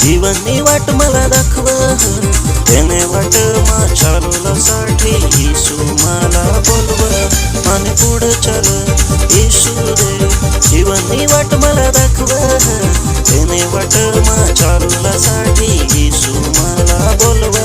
जीवननी वाट मला दाखव, त्याने वाट चालवण्यासाठी येशू मला बोलव, माने पुढे चल येशू देव. जीवननी वाट मला दाखव, त्याने वाट चालवण्यासाठी येशू मला बोलव.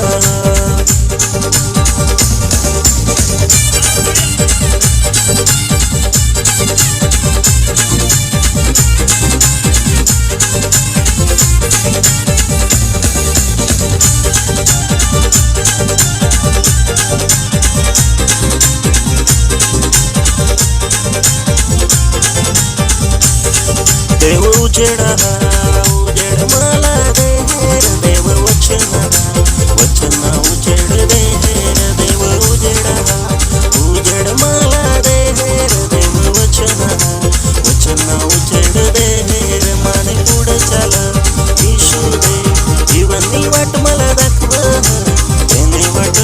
देव उजेड मला दे, देव वचन उजेड दे, देव उजेड मला दे, देव वचन उजेड दे, माने पुढे चाल येशू देव. जीवननी वाट मला दाखव, त्याने वाट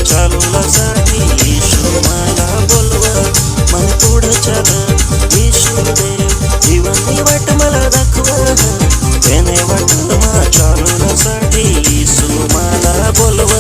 चालवण्यासाठी येशू मला बोलव, माने पुढे चाल येशू देव. जीवननी वाट मला दाखव, त्याने वाट चालवण्यासाठी येशू मला बोलव.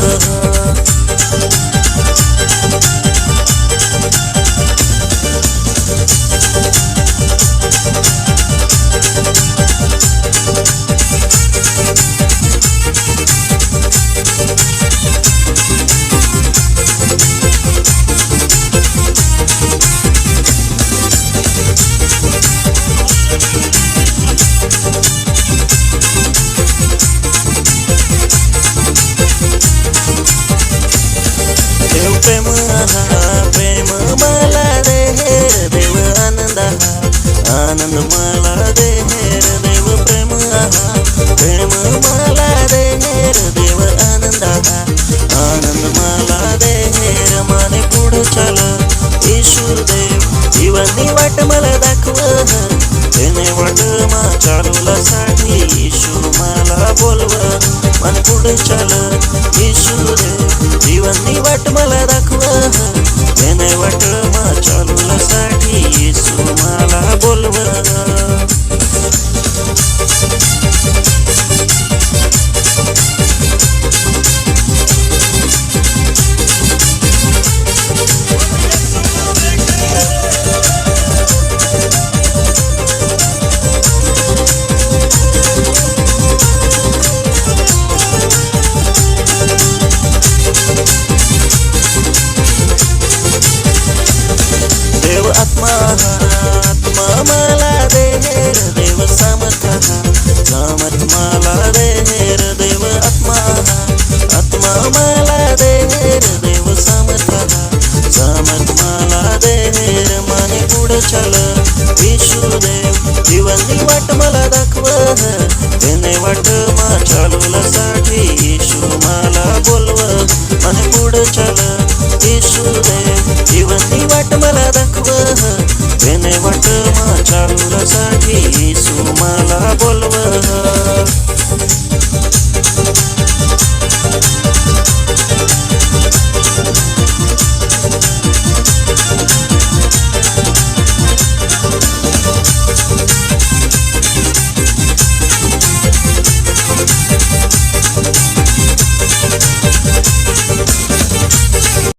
प्रेम मला दे, देव आनंद मला दे, देव प्रेम मला दे, देव आनंद मला दे, माने पुढे चाल येशू देव. जीवननी वाट मला दाखव, त्याने वाट चालवण्यासाठी येशू मला बोलव, माने पुढे चाल येशू देव. जीवननी वाट मला दाखव, त्याने वाट चालवण्यासाठी येशू मला बोलव. देव आत्मा मला दे, देव सामर्थ मला दे, देव आत्मा मला दे, देव सामर्थ मला दे, माने पुढे चाल येशू देव. जीवननी वाट मला दाखव, त्याने वाट चालवण्यासाठी येशू मला बोलव, माने पुढे चाल येशू देव. जीवननी वाट मला दाखव, त्याने वाट चालवण्यासाठी येशू मला बोलव.